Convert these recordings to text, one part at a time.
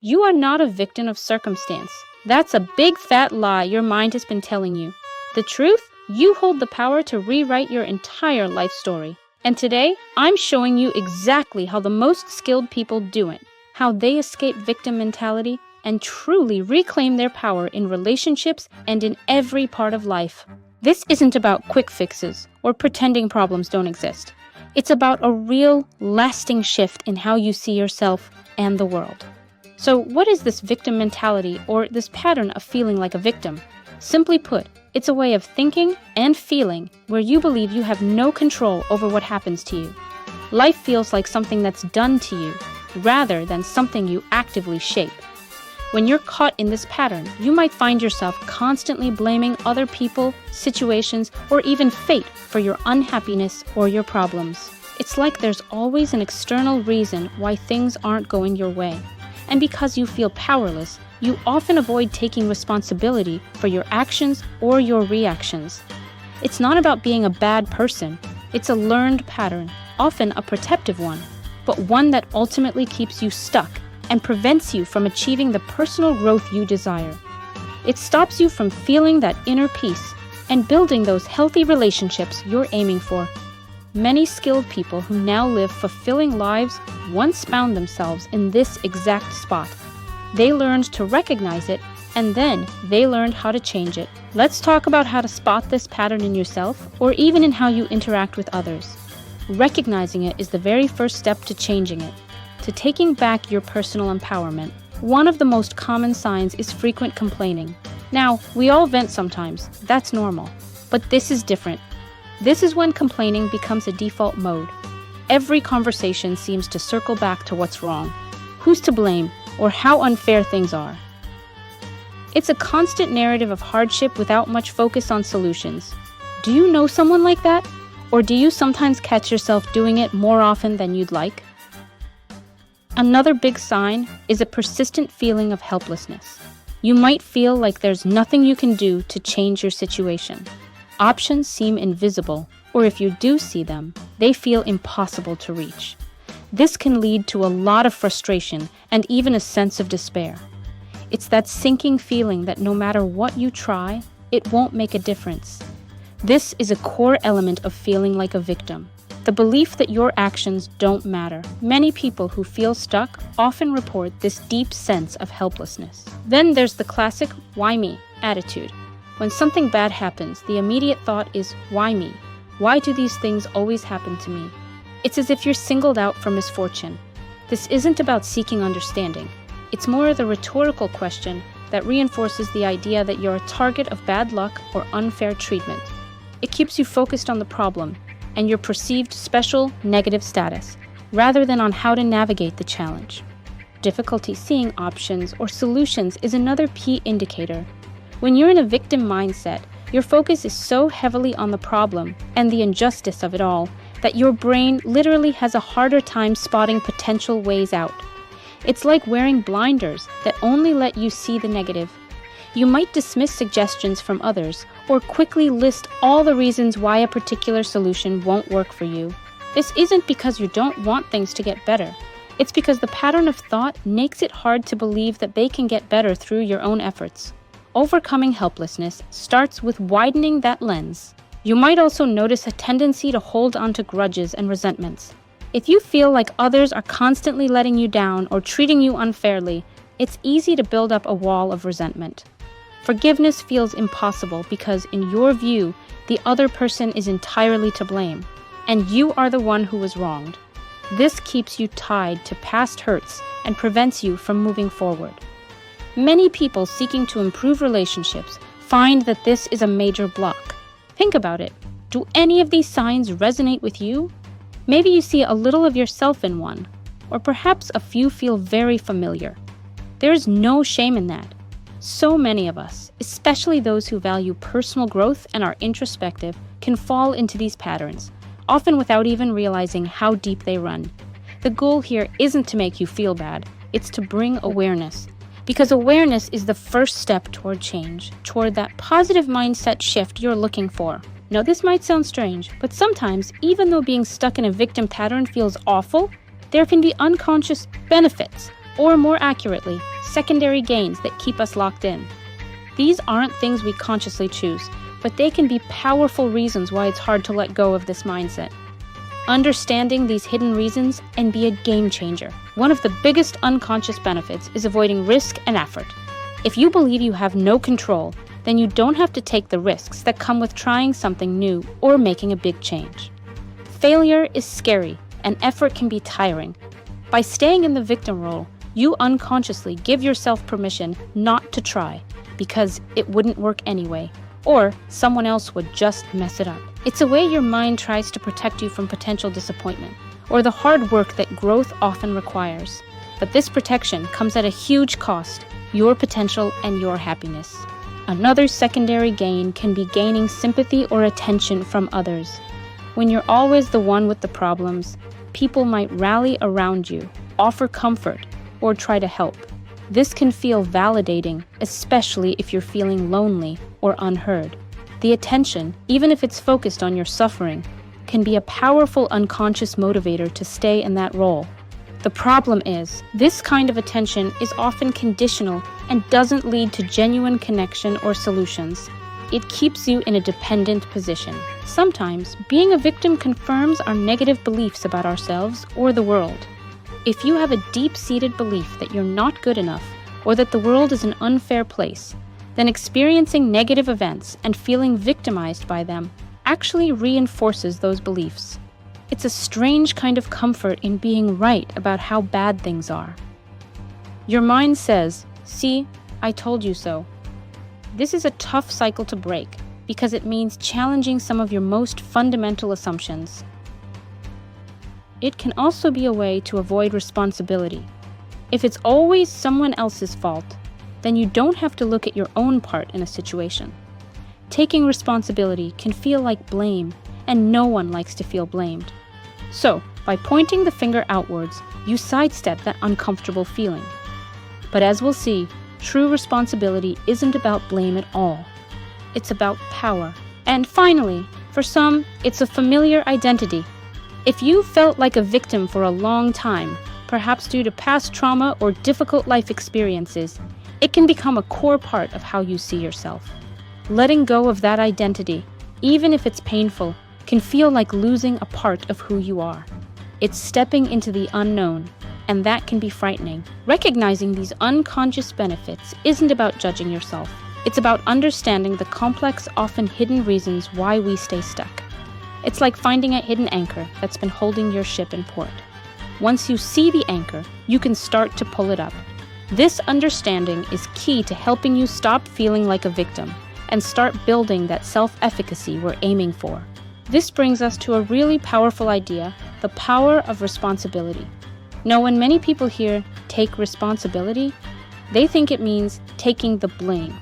You are not a victim of circumstance. That's a big fat lie your mind has been telling you. The truth? You hold the power to rewrite your entire life story. And today, I'm showing you exactly how the most skilled people do it, how they escape victim mentality and truly reclaim their power in relationships and in every part of life. This isn't about quick fixes or pretending problems don't exist. It's about a real, lasting shift in how you see yourself and the world. So what is this victim mentality or this pattern of feeling like a victim? Simply put, it's a way of thinking and feeling where you believe you have no control over what happens to you. Life feels like something that's done to you, rather than something you actively shape. When you're caught in this pattern, you might find yourself constantly blaming other people, situations, or even fate for your unhappiness or your problems. It's like there's always an external reason why things aren't going your way. And because you feel powerless, you often avoid taking responsibility for your actions or your reactions. It's not about being a bad person. It's a learned pattern, often a protective one, but one that ultimately keeps you stuck and prevents you from achieving the personal growth you desire. It stops you from feeling that inner peace and building those healthy relationships you're aiming for. Many skilled people who now live fulfilling lives once found themselves in this exact spot. They learned to recognize it, and then they learned how to change it. Let's talk about how to spot this pattern in yourself, or even in how you interact with others. Recognizing it is the very first step to changing it, to taking back your personal empowerment. One of the most common signs is frequent complaining. Now, we all vent sometimes, that's normal, but this is different. This is when complaining becomes a default mode. Every conversation seems to circle back to what's wrong, who's to blame, or how unfair things are. It's a constant narrative of hardship without much focus on solutions. Do you know someone like that? Or do you sometimes catch yourself doing it more often than you'd like? Another big sign is a persistent feeling of helplessness. You might feel like there's nothing you can do to change your situation. Options seem invisible, or if you do see them, they feel impossible to reach. This can lead to a lot of frustration and even a sense of despair. It's that sinking feeling that no matter what you try, it won't make a difference. This is a core element of feeling like a victim, the belief that your actions don't matter. Many people who feel stuck often report this deep sense of helplessness. Then there's the classic "why me" attitude. When something bad happens, the immediate thought is, why me? Why do these things always happen to me? It's as if you're singled out for misfortune. This isn't about seeking understanding. It's more the rhetorical question that reinforces the idea that you're a target of bad luck or unfair treatment. It keeps you focused on the problem and your perceived special negative status, rather than on how to navigate the challenge. Difficulty seeing options or solutions is another key indicator. When you're in a victim mindset, your focus is so heavily on the problem and the injustice of it all that your brain literally has a harder time spotting potential ways out. It's like wearing blinders that only let you see the negative. You might dismiss suggestions from others or quickly list all the reasons why a particular solution won't work for you. This isn't because you don't want things to get better. It's because the pattern of thought makes it hard to believe that they can get better through your own efforts. Overcoming helplessness starts with widening that lens. You might also notice a tendency to hold onto grudges and resentments. If you feel like others are constantly letting you down or treating you unfairly, it's easy to build up a wall of resentment. Forgiveness feels impossible because, in your view, the other person is entirely to blame, and you are the one who was wronged. This keeps you tied to past hurts and prevents you from moving forward. Many people seeking to improve relationships find that this is a major block. Think about it. Do any of these signs resonate with you? Maybe you see a little of yourself in one, or perhaps a few feel very familiar. There is no shame in that. So many of us, especially those who value personal growth and are introspective, can fall into these patterns, often without even realizing how deep they run. The goal here isn't to make you feel bad, it's to bring awareness. Because awareness is the first step toward change, toward that positive mindset shift you're looking for. Now, this might sound strange, but sometimes, even though being stuck in a victim pattern feels awful, there can be unconscious benefits or more accurately, secondary gains that keep us locked in. These aren't things we consciously choose, but they can be powerful reasons why it's hard to let go of this mindset. Understanding these hidden reasons can be a game changer. One of the biggest unconscious benefits is avoiding risk and effort. If you believe you have no control, then you don't have to take the risks that come with trying something new or making a big change. Failure is scary, and effort can be tiring. By staying in the victim role, you unconsciously give yourself permission not to try, because it wouldn't work anyway, or someone else would just mess it up. It's a way your mind tries to protect you from potential disappointment, or the hard work that growth often requires. But this protection comes at a huge cost: your potential and your happiness. Another secondary gain can be gaining sympathy or attention from others. When you're always the one with the problems, people might rally around you, offer comfort, or try to help. This can feel validating, especially if you're feeling lonely or unheard. The attention, even if it's focused on your suffering, can be a powerful unconscious motivator to stay in that role. The problem is, this kind of attention is often conditional and doesn't lead to genuine connection or solutions. It keeps you in a dependent position. Sometimes, being a victim confirms our negative beliefs about ourselves or the world. If you have a deep-seated belief that you're not good enough or that the world is an unfair place, then experiencing negative events and feeling victimized by them actually reinforces those beliefs. It's a strange kind of comfort in being right about how bad things are. Your mind says, "See, I told you so." This is a tough cycle to break because it means challenging some of your most fundamental assumptions. It can also be a way to avoid responsibility. If it's always someone else's fault, then you don't have to look at your own part in a situation. Taking responsibility can feel like blame, and no one likes to feel blamed. So, by pointing the finger outwards, you sidestep that uncomfortable feeling. But as we'll see, true responsibility isn't about blame at all. It's about power. And finally, for some, it's a familiar identity. If you felt like a victim for a long time, perhaps due to past trauma or difficult life experiences, it can become a core part of how you see yourself. Letting go of that identity, even if it's painful, can feel like losing a part of who you are. It's stepping into the unknown, and that can be frightening. Recognizing these unconscious benefits isn't about judging yourself. It's about understanding the complex, often hidden reasons why we stay stuck. It's like finding a hidden anchor that's been holding your ship in port. Once you see the anchor, you can start to pull it up. This understanding is key to helping you stop feeling like a victim and start building that self-efficacy we're aiming for. This brings us to a really powerful idea: the power of responsibility. Now, when many people hear "take responsibility," they think it means taking the blame.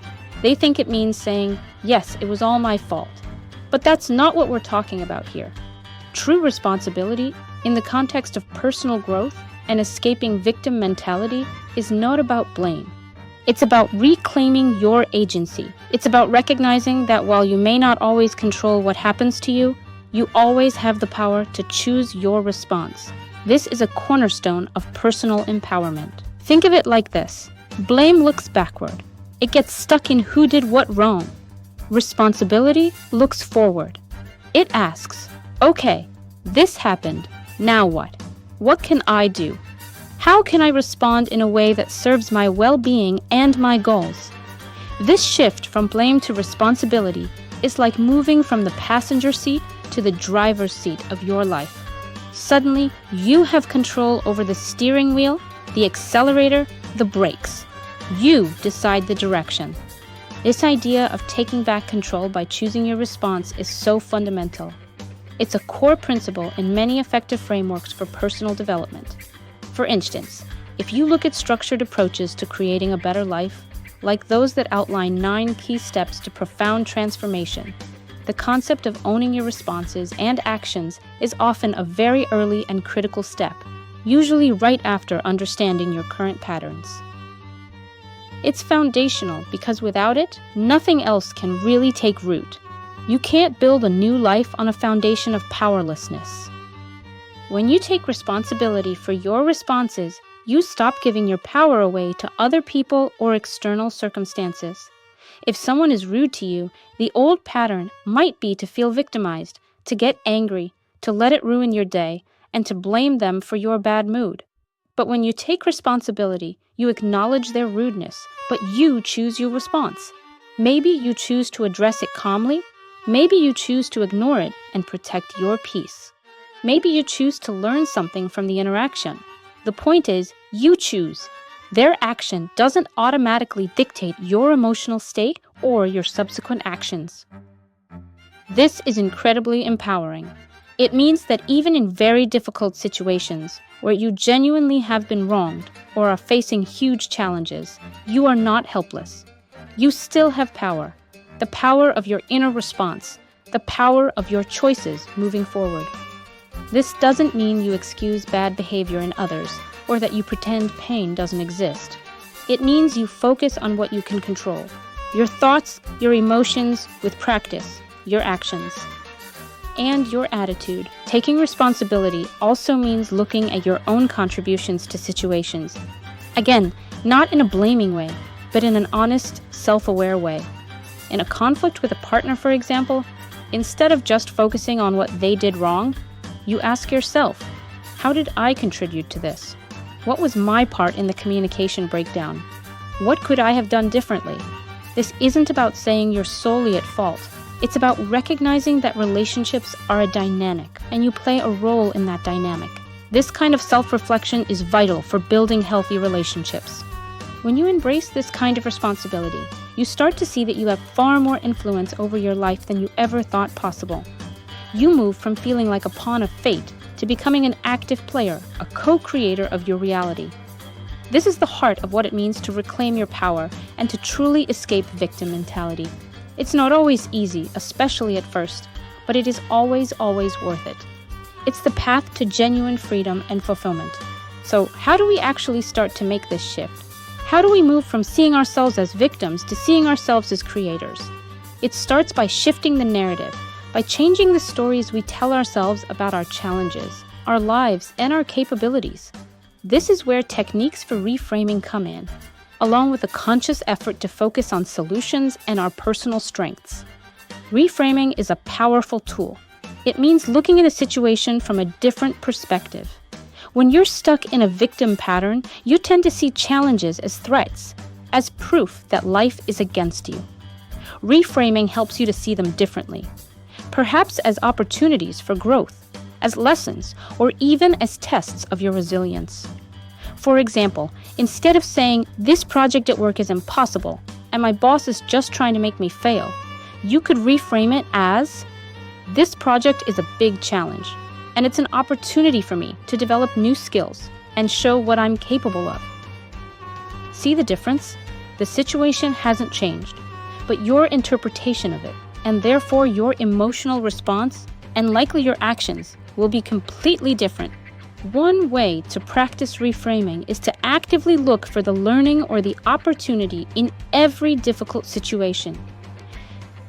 They think it means saying, "Yes, it was all my fault." But that's not what we're talking about here. True responsibility, in the context of personal growth and escaping victim mentality, is not about blame. It's about reclaiming your agency. It's about recognizing that while you may not always control what happens to you, you always have the power to choose your response. This is a cornerstone of personal empowerment. Think of it like this: blame looks backward. It gets stuck in who did what wrong. Responsibility looks forward. It asks, "Okay, this happened. Now what? What can I do? How can I respond in a way that serves my well-being and my goals?" This shift from blame to responsibility is like moving from the passenger seat to the driver's seat of your life. Suddenly, you have control over the steering wheel, the accelerator, the brakes. You decide the direction. This idea of taking back control by choosing your response is so fundamental. It's a core principle in many effective frameworks for personal development. For instance, if you look at structured approaches to creating a better life, like those that outline 9 key steps to profound transformation, the concept of owning your responses and actions is often a very early and critical step, usually right after understanding your current patterns. It's foundational because without it, nothing else can really take root. You can't build a new life on a foundation of powerlessness. When you take responsibility for your responses, you stop giving your power away to other people or external circumstances. If someone is rude to you, the old pattern might be to feel victimized, to get angry, to let it ruin your day, and to blame them for your bad mood. But when you take responsibility, you acknowledge their rudeness, but you choose your response. Maybe you choose to address it calmly. Maybe you choose to ignore it and protect your peace. Maybe you choose to learn something from the interaction. The point is, you choose. Their action doesn't automatically dictate your emotional state or your subsequent actions. This is incredibly empowering. It means that even in very difficult situations, where you genuinely have been wronged or are facing huge challenges, you are not helpless. You still have power. The power of your inner response, the power of your choices moving forward. This doesn't mean you excuse bad behavior in others or that you pretend pain doesn't exist. It means you focus on what you can control. Your thoughts, your emotions, with practice, your actions. And your attitude. Taking responsibility also means looking at your own contributions to situations. Again, not in a blaming way, but in an honest, self-aware way. In a conflict with a partner, for example, instead of just focusing on what they did wrong, you ask yourself, how did I contribute to this? What was my part in the communication breakdown? What could I have done differently? This isn't about saying you're solely at fault. It's about recognizing that relationships are a dynamic, and you play a role in that dynamic. This kind of self-reflection is vital for building healthy relationships. When you embrace this kind of responsibility, you start to see that you have far more influence over your life than you ever thought possible. You move from feeling like a pawn of fate to becoming an active player, a co-creator of your reality. This is the heart of what it means to reclaim your power and to truly escape victim mentality. It's not always easy, especially at first, but it is always, always worth it. It's the path to genuine freedom and fulfillment. So how do we actually start to make this shift? How do we move from seeing ourselves as victims to seeing ourselves as creators? It starts by shifting the narrative, by changing the stories we tell ourselves about our challenges, our lives, and our capabilities. This is where techniques for reframing come in, along with a conscious effort to focus on solutions and our personal strengths. Reframing is a powerful tool. It means looking at a situation from a different perspective. When you're stuck in a victim pattern, you tend to see challenges as threats, as proof that life is against you. Reframing helps you to see them differently, perhaps as opportunities for growth, as lessons, or even as tests of your resilience. For example, instead of saying, "This project at work is impossible, and my boss is just trying to make me fail," you could reframe it as, "This project is a big challenge, and it's an opportunity for me to develop new skills and show what I'm capable of." See the difference? The situation hasn't changed, but your interpretation of it, and therefore your emotional response, and likely your actions, will be completely different. One way to practice reframing is to actively look for the learning or the opportunity in every difficult situation.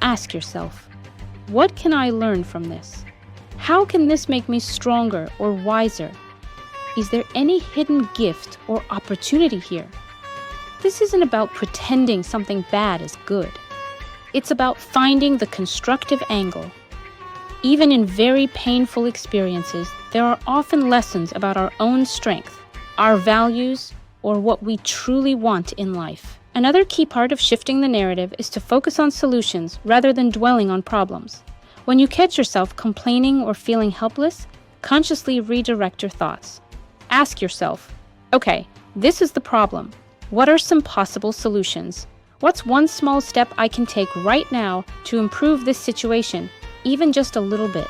Ask yourself, what can I learn from this? How can this make me stronger or wiser? Is there any hidden gift or opportunity here? This isn't about pretending something bad is good. It's about finding the constructive angle. Even in very painful experiences, there are often lessons about our own strength, our values, or what we truly want in life. Another key part of shifting the narrative is to focus on solutions rather than dwelling on problems. When you catch yourself complaining or feeling helpless, consciously redirect your thoughts. Ask yourself, okay, this is the problem. What are some possible solutions? What's one small step I can take right now to improve this situation, even just a little bit?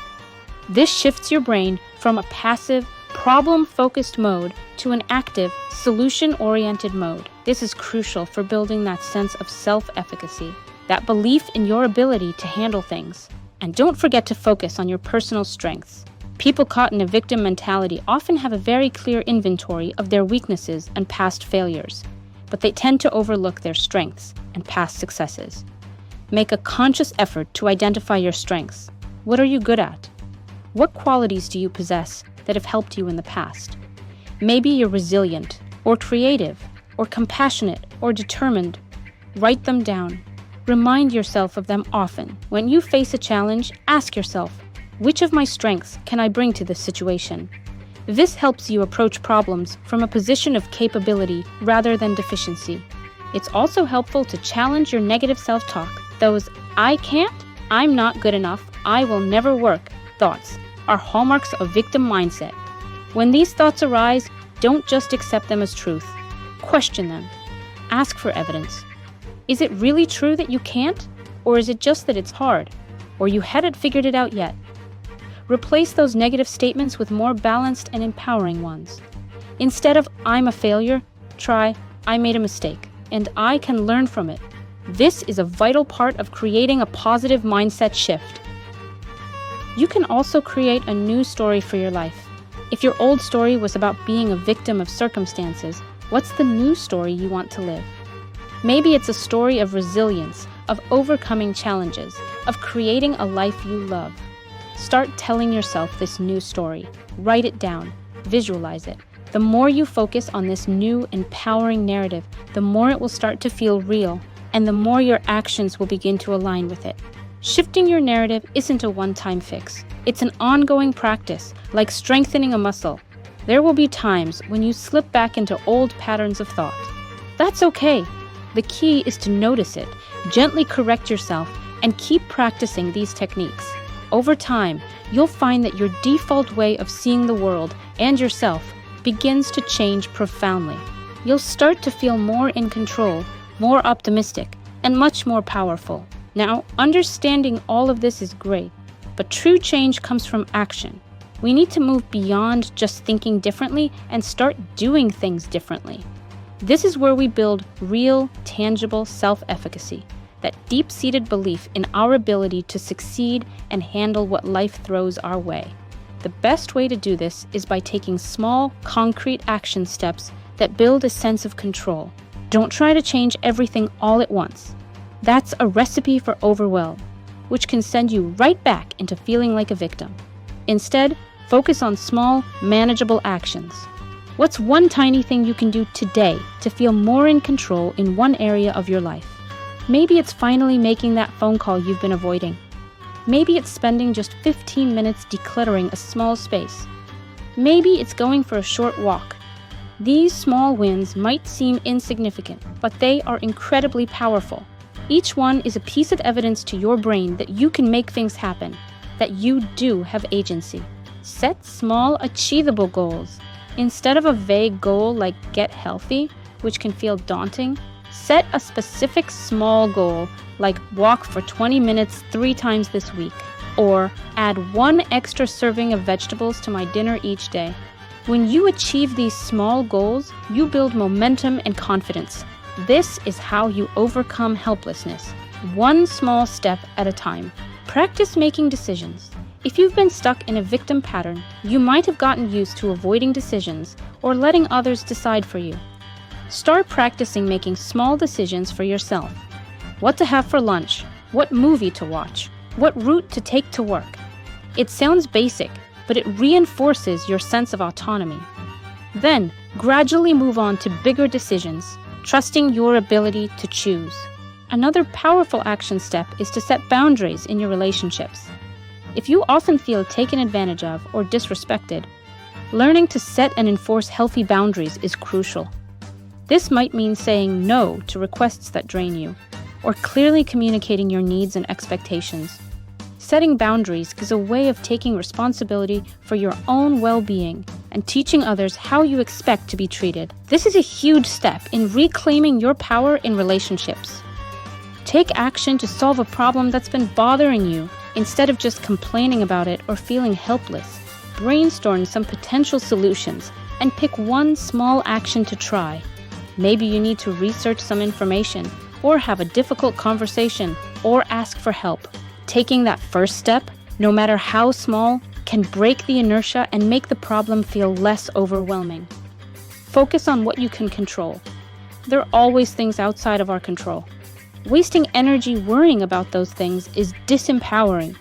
This shifts your brain from a passive, problem-focused mode to an active, solution-oriented mode. This is crucial for building that sense of self-efficacy, that belief in your ability to handle things. And don't forget to focus on your personal strengths. People caught in a victim mentality often have a very clear inventory of their weaknesses and past failures, but they tend to overlook their strengths and past successes. Make a conscious effort to identify your strengths. What are you good at? What qualities do you possess that have helped you in the past? Maybe you're resilient, or creative, or compassionate, or determined. Write them down. Remind yourself of them often. When you face a challenge, ask yourself, which of my strengths can I bring to this situation? This helps you approach problems from a position of capability rather than deficiency. It's also helpful to challenge your negative self-talk. Those "I can't," "I'm not good enough," "I will never work" thoughts are hallmarks of victim mindset. When these thoughts arise, don't just accept them as truth. Question them. Ask for evidence. Is it really true that you can't? Or is it just that it's hard? Or you hadn't figured it out yet? Replace those negative statements with more balanced and empowering ones. Instead of "I'm a failure," try "I made a mistake, and I can learn from it." This is a vital part of creating a positive mindset shift. You can also create a new story for your life. If your old story was about being a victim of circumstances, what's the new story you want to live? Maybe it's a story of resilience, of overcoming challenges, of creating a life you love. Start telling yourself this new story. Write it down. Visualize it. The more you focus on this new, empowering narrative, the more it will start to feel real, and the more your actions will begin to align with it. Shifting your narrative isn't a one-time fix. It's an ongoing practice, like strengthening a muscle. There will be times when you slip back into old patterns of thought. That's okay. The key is to notice it, gently correct yourself, and keep practicing these techniques. Over time, you'll find that your default way of seeing the world and yourself begins to change profoundly. You'll start to feel more in control, more optimistic, and much more powerful. Now, understanding all of this is great, but true change comes from action. We need to move beyond just thinking differently and start doing things differently. This is where we build real, tangible self-efficacy, that deep-seated belief in our ability to succeed and handle what life throws our way. The best way to do this is by taking small, concrete action steps that build a sense of control. Don't try to change everything all at once. That's a recipe for overwhelm, which can send you right back into feeling like a victim. Instead, focus on small, manageable actions. What's one tiny thing you can do today to feel more in control in one area of your life? Maybe it's finally making that phone call you've been avoiding. Maybe it's spending just 15 minutes decluttering a small space. Maybe it's going for a short walk. These small wins might seem insignificant, but they are incredibly powerful. Each one is a piece of evidence to your brain that you can make things happen, that you do have agency. Set small, achievable goals. Instead of a vague goal like get healthy, which can feel daunting, set a specific small goal like walk for 20 minutes 3 times this week, or add 1 extra serving of vegetables to my dinner each day. When you achieve these small goals, you build momentum and confidence. This is how you overcome helplessness, one small step at a time. Practice making decisions. If you've been stuck in a victim pattern, you might have gotten used to avoiding decisions or letting others decide for you. Start practicing making small decisions for yourself. What to have for lunch, what movie to watch, what route to take to work. It sounds basic, but it reinforces your sense of autonomy. Then, gradually move on to bigger decisions, trusting your ability to choose. Another powerful action step is to set boundaries in your relationships. If you often feel taken advantage of or disrespected, learning to set and enforce healthy boundaries is crucial. This might mean saying no to requests that drain you, or clearly communicating your needs and expectations. Setting boundaries is a way of taking responsibility for your own well-being and teaching others how you expect to be treated. This is a huge step in reclaiming your power in relationships. Take action to solve a problem that's been bothering you, instead of just complaining about it or feeling helpless. Brainstorm some potential solutions and pick one small action to try. Maybe you need to research some information, or have a difficult conversation, or ask for help. Taking that first step, no matter how small, can break the inertia and make the problem feel less overwhelming. Focus on what you can control. There are always things outside of our control. Wasting energy worrying about those things is disempowering.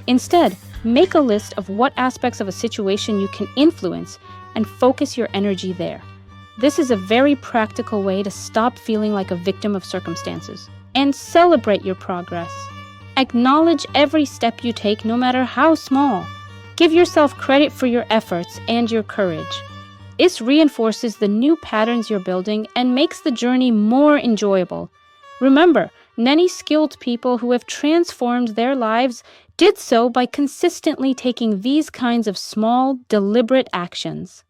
Instead, make a list of what aspects of a situation you can influence and focus your energy there. This is a very practical way to stop feeling like a victim of circumstances and celebrate your progress. Acknowledge every step you take, no matter how small. Give yourself credit for your efforts and your courage. This reinforces the new patterns you're building and makes the journey more enjoyable. Remember, many skilled people who have transformed their lives did so by consistently taking these kinds of small, deliberate actions.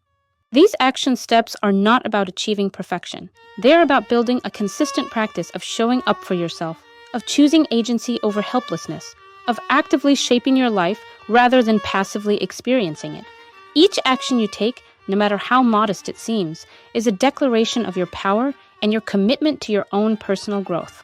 These action steps are not about achieving perfection. They're about building a consistent practice of showing up for yourself, of choosing agency over helplessness, of actively shaping your life rather than passively experiencing it. Each action you take, no matter how modest it seems, is a declaration of your power and your commitment to your own personal growth.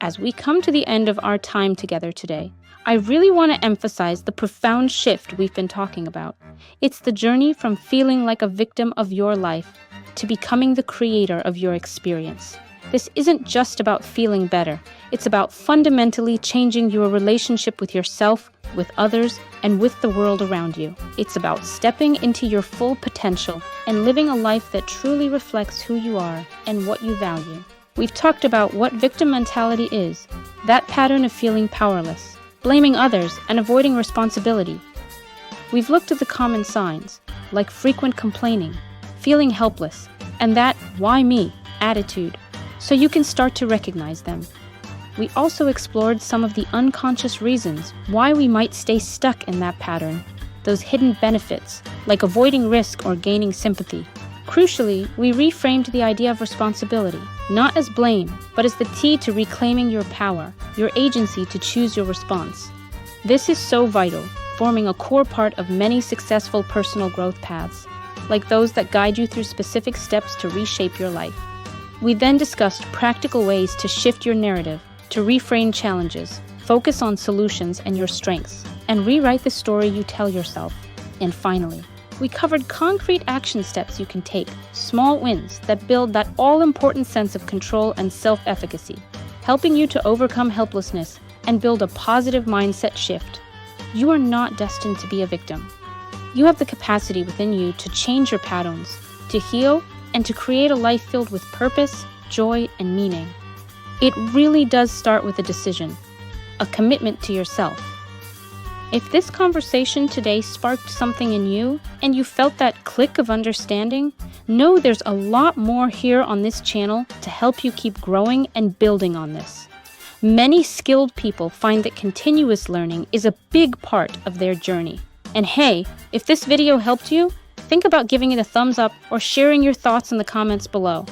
As we come to the end of our time together today, I really want to emphasize the profound shift we've been talking about. It's the journey from feeling like a victim of your life to becoming the creator of your experience. This isn't just about feeling better. It's about fundamentally changing your relationship with yourself, with others, and with the world around you. It's about stepping into your full potential and living a life that truly reflects who you are and what you value. We've talked about what victim mentality is, that pattern of feeling powerless, blaming others, and avoiding responsibility. We've looked at the common signs, like frequent complaining, feeling helpless, and that "why me" attitude, so you can start to recognize them. We also explored some of the unconscious reasons why we might stay stuck in that pattern, those hidden benefits, like avoiding risk or gaining sympathy. Crucially, we reframed the idea of responsibility, not as blame, but as the key to reclaiming your power, your agency to choose your response. This is so vital, forming a core part of many successful personal growth paths, like those that guide you through specific steps to reshape your life. We then discussed practical ways to shift your narrative, to reframe challenges, focus on solutions and your strengths, and rewrite the story you tell yourself. And finally, we covered concrete action steps you can take, small wins that build that all-important sense of control and self-efficacy, helping you to overcome helplessness and build a positive mindset shift. You are not destined to be a victim. You have the capacity within you to change your patterns, to heal, and to create a life filled with purpose, joy, and meaning. It really does start with a decision, a commitment to yourself. If this conversation today sparked something in you, and you felt that click of understanding, know there's a lot more here on this channel to help you keep growing and building on this. Many skilled people find that continuous learning is a big part of their journey. And hey, if this video helped you, think about giving it a thumbs up or sharing your thoughts in the comments below.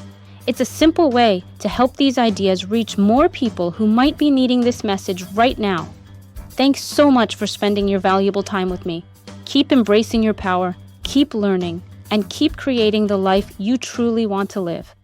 It's a simple way to help these ideas reach more people who might be needing this message right now. Thanks so much for spending your valuable time with me. Keep embracing your power, keep learning, and keep creating the life you truly want to live.